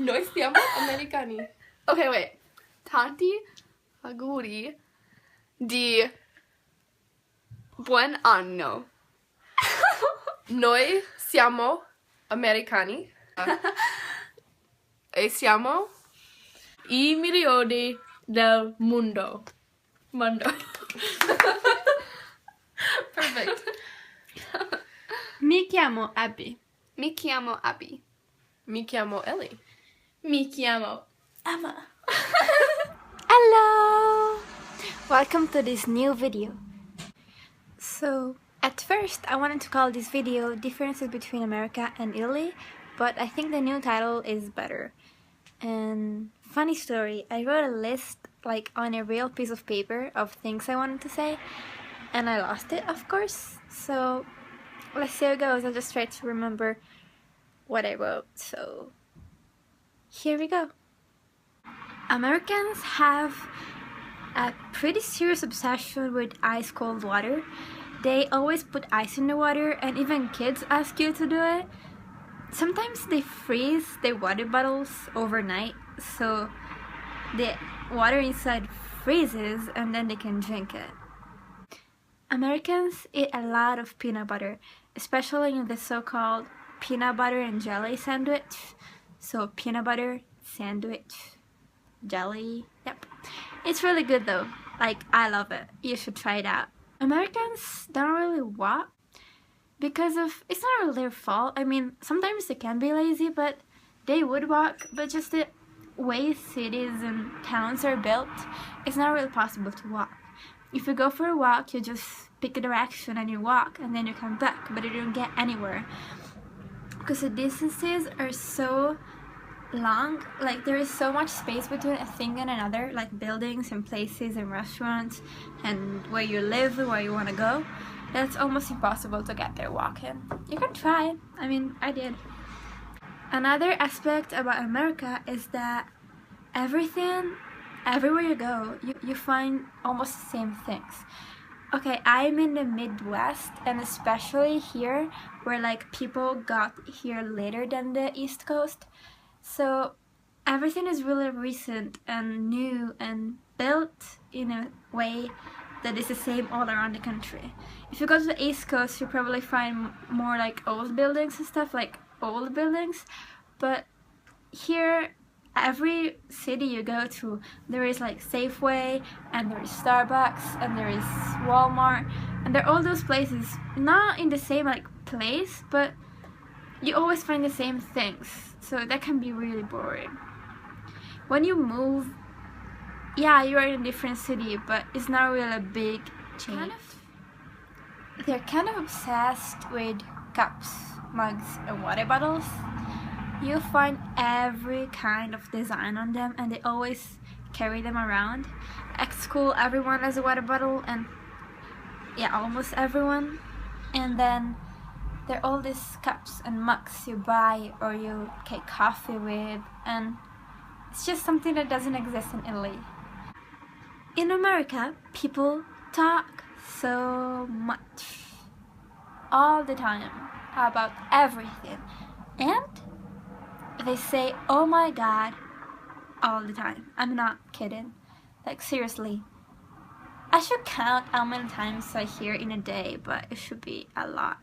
Noi siamo americani. Okay, wait. Tanti auguri di buon anno. Noi siamo americani e siamo i migliori del mondo. Perfect. Mi chiamo Abby. Mi chiamo Abby. Mi chiamo Ellie. Mi chiamo Emma. Hello! Welcome to this new video. So, at first I wanted to call this video Differences Between America and Italy, but I think the new title is better. And funny story, I wrote a list like on a real piece of paper of things I wanted to say, and I lost it, of course. So let's see how it goes. I'll just try to remember what I wrote. So here we go. Americans have a pretty serious obsession with ice cold water. They always put ice in the water, and even kids ask you to do it. Sometimes they freeze their water bottles overnight, so the water inside freezes and then they can drink it. Americans eat a lot of peanut butter, especially in the so-called peanut butter and jelly sandwich. So peanut butter, sandwich, jelly, yep. It's really good though. Like, I love it. You should try it out. Americans don't really walk because of, it's not really their fault. I mean, sometimes they can be lazy, but they would walk, but just the way cities and towns are built, it's not really possible to walk. If you go for a walk, you just pick a direction and you walk, and then you come back, but you don't get anywhere because the distances are so long. Like, there is so much space between a thing and another, like buildings and places and restaurants and where you live, where you want to go. That's almost impossible to get there walking. You can try. I mean, I did. Another aspect about America is that everywhere you go, you find almost the same things. Okay, I'm in the Midwest, and especially here, where like people got here later than the East Coast. So everything is really recent and new and built in a way that is the same all around the country. If you go to the East Coast, you probably find more like old buildings and stuff, like old buildings. But here, every city you go to, there is like Safeway, and there is Starbucks, and there is Walmart, and there are all those places, not in the same like place, but you always find the same things. So that can be really boring. When you move, yeah, you are in a different city, but it's not really a big change. They're kind of obsessed with cups, mugs, and water bottles. You find every kind of design on them, and they always carry them around. At school, everyone has a water bottle, and yeah, almost everyone. And then there are all these cups and mugs you buy or you get coffee with, and it's just something that doesn't exist in Italy. In America, people talk so much, all the time, about everything, and they say, "Oh my God," all the time. I'm not kidding. Like, seriously. I should count how many times I hear in a day, but it should be a lot.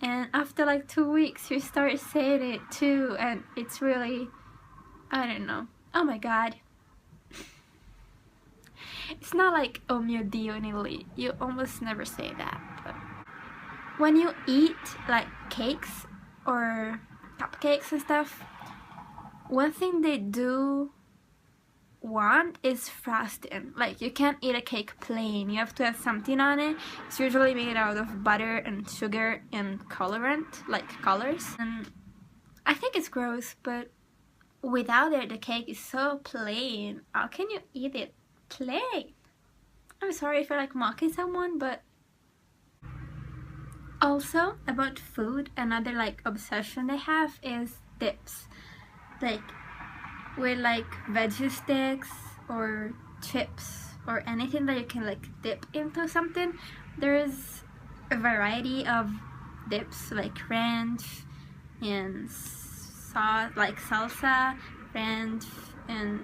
And after like 2 weeks, you start saying it too, and it's really, I don't know. Oh my God. It's not like "oh mio Dio" in Italy. You almost never say that. But when you eat like cakes or cupcakes and stuff, one thing they do want is frosting. Like, you can't eat a cake plain. You have to have something on it. It's usually made out of butter and sugar and colorant, like colors. And I think it's gross, but without it, the cake is so plain. How can you eat it plain? I'm sorry if I like mocking someone, but also about food, another like obsession they have is dips. Like, with like veggie sticks or chips or anything that you can like dip into something. There is a variety of dips like ranch and sauce, like salsa, ranch, and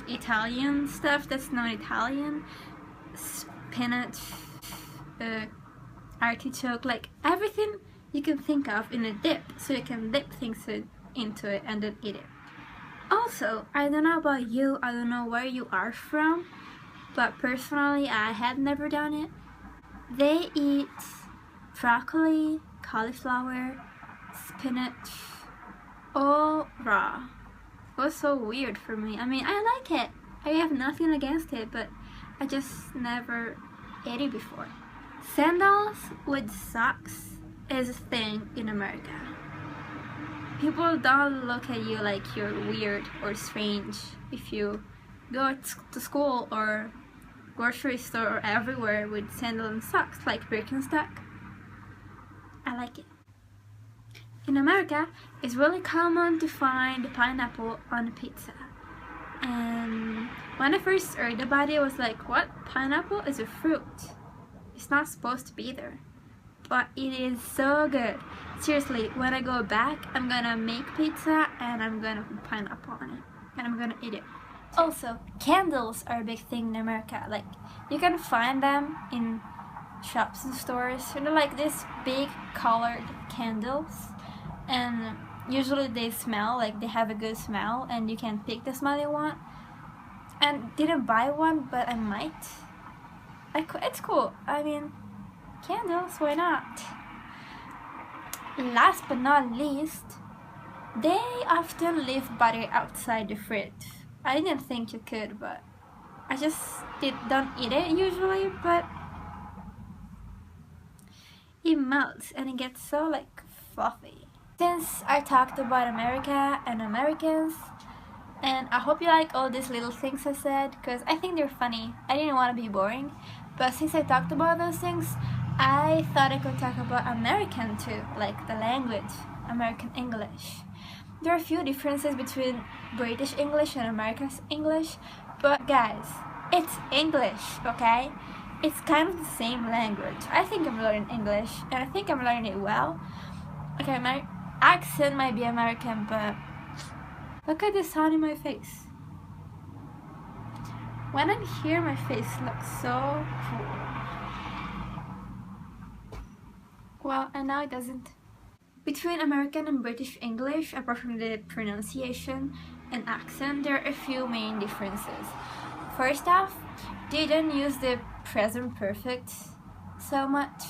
Italian stuff that's not Italian, spinach, artichoke, like everything you can think of in a dip, so you can dip things into it and then eat it. Also, I don't know about you, I don't know where you are from, but personally I had never done it. They eat broccoli, cauliflower, spinach, all raw. It was so weird for me. I mean, I like it. I have nothing against it, but I just never ate it before. Sandals with socks is a thing in America. People don't look at you like you're weird or strange if you go to school or grocery store or everywhere with sandals and socks, like Birkenstock. I like it. In America, it's really common to find pineapple on pizza. And when I first heard about it, I was like, what? Pineapple is a fruit. It's not supposed to be there. But it is so good. Seriously, when I go back, I'm gonna make pizza and I'm gonna put pineapple on it. And I'm gonna eat it. Also, candles are a big thing in America. Like, you can find them in shops and stores. They're like these big colored candles. And usually they smell, like they have a good smell, and you can pick the smell you want. And didn't buy one, but I might. It's cool. I mean, candles, why not? Last but not least, they often leave butter outside the fridge. I didn't think you could, but I just don't eat it usually, but it melts and it gets so like fluffy. Since I talked about America and Americans, and I hope you like all these little things I said, because I think they're funny. I didn't want to be boring, but since I talked about those things, I thought I could talk about American too, like the language, American English. There are a few differences between British English and American English, but guys, it's English, okay? It's kind of the same language. I think I'm learning English, and I think I'm learning it well. Okay, my accent might be American, but look at the sun in my face. When I'm here, my face looks so cool. Well, and now it doesn't. Between American and British English, apart from the pronunciation and accent, there are a few main differences. First off, they don't use the present perfect so much.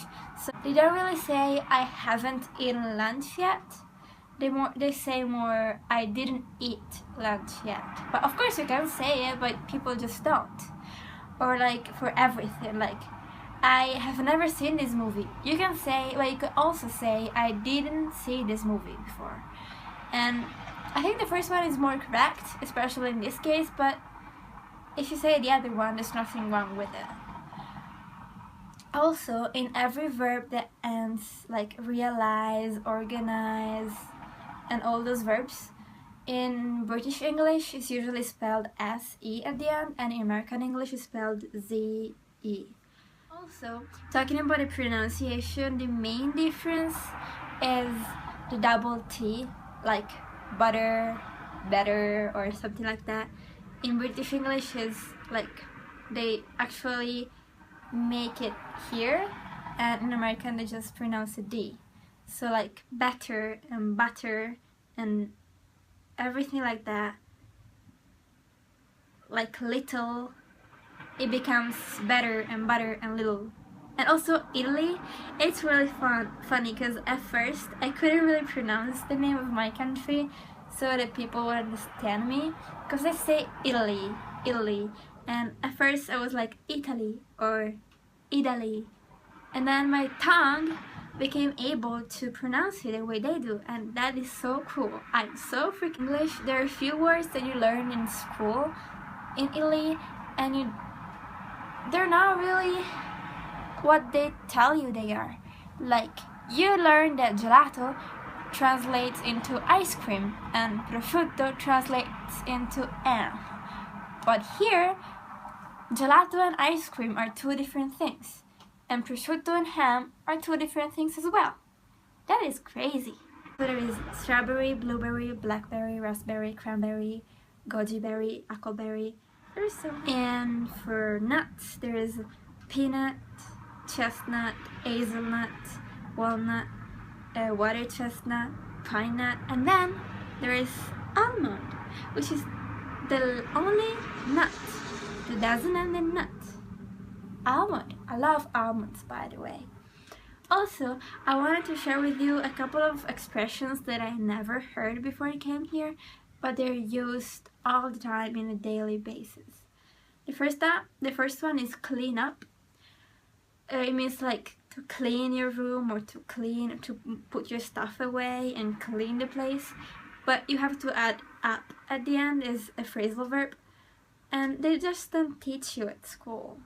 So they don't really say I haven't eaten lunch yet. They say more I didn't eat lunch yet. But of course you can say it, but people just don't. Or like for everything, like I have never seen this movie. You can say, but you could also say I didn't see this movie before. And I think the first one is more correct, especially in this case, but if you say the other one, there's nothing wrong with it. Also, in every verb that ends like realize, organize, and all those verbs, in British English it's usually spelled S-E at the end, and in American English it's spelled Z-E. Also, talking about the pronunciation, the main difference is the double T, like butter, better, or something like that. In British English is like they actually make it here, and in American they just pronounce a D. So like better and butter and everything like that, like little, it becomes better and butter and little. And also Italy, it's really funny because at first I couldn't really pronounce the name of my country so that people would understand me, because I say Italy, and at first I was like Italy or Italy, and then my tongue became able to pronounce it the way they do, and that is so cool. I'm so freaking English. There are a few words that you learn in school in Italy, and they're not really what they tell you they are. Like, you learn that gelato translates into ice cream and prosciutto translates into ham. But here, gelato and ice cream are two different things, and prosciutto and ham are two different things as well. That is crazy. So there is strawberry, blueberry, blackberry, raspberry, cranberry, goji berry, huckleberry. There's some. And for nuts, there is peanut, chestnut, hazelnut, walnut, water chestnut, pine nut, and then there is almond, which is the only nut that doesn't end in nut. Almond. I love almonds, by the way. Also, I wanted to share with you a couple of expressions that I never heard before I came here, but they're used all the time in a daily basis. The first one is clean up. It means like to clean your room or to put your stuff away and clean the place. But you have to add up at the end as a phrasal verb, and they just don't teach you at school.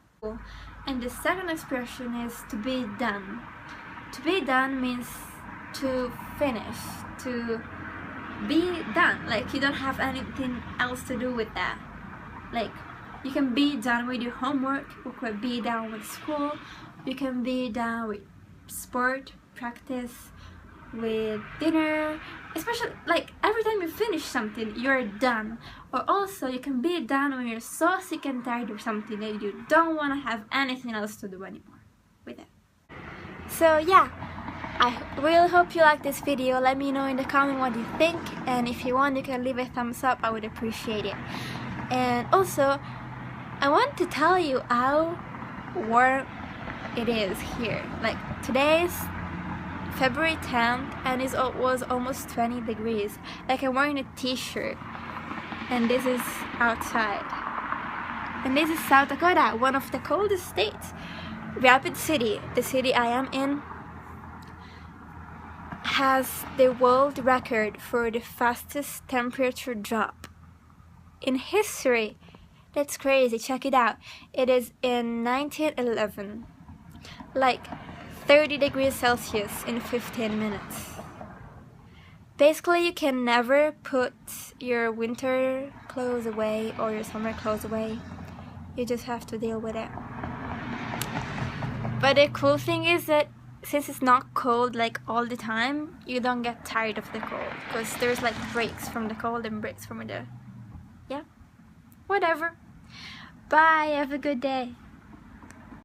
And the second expression is to be done. To be done means to finish, to be done. Like you don't have anything else to do with that. Like you can be done with your homework, you can be done with school, you can be done with sport, practice, with dinner, especially like every time you finish something, you're done. Or also you can be done when you're so sick and tired of something that you don't want to have anything else to do anymore with it. So yeah, I really hope you like this video. Let me know in the comment what you think, and if you want you can leave a thumbs up, I would appreciate it. And also I want to tell you how warm it is here. Like today's February 10th and it was almost 20 degrees. Like I'm wearing a t-shirt and this is outside. And this is South Dakota, one of the coldest states. Rapid City, the city I am in, has the world record for the fastest temperature drop in history. That's crazy, check it out. It is in 1911. Like 30 degrees Celsius in 15 minutes. Basically, you can never put your winter clothes away or your summer clothes away. You just have to deal with it. But the cool thing is that since it's not cold like all the time, you don't get tired of the cold. Because there's like breaks from the cold and breaks from the... Yeah, whatever. Bye, have a good day.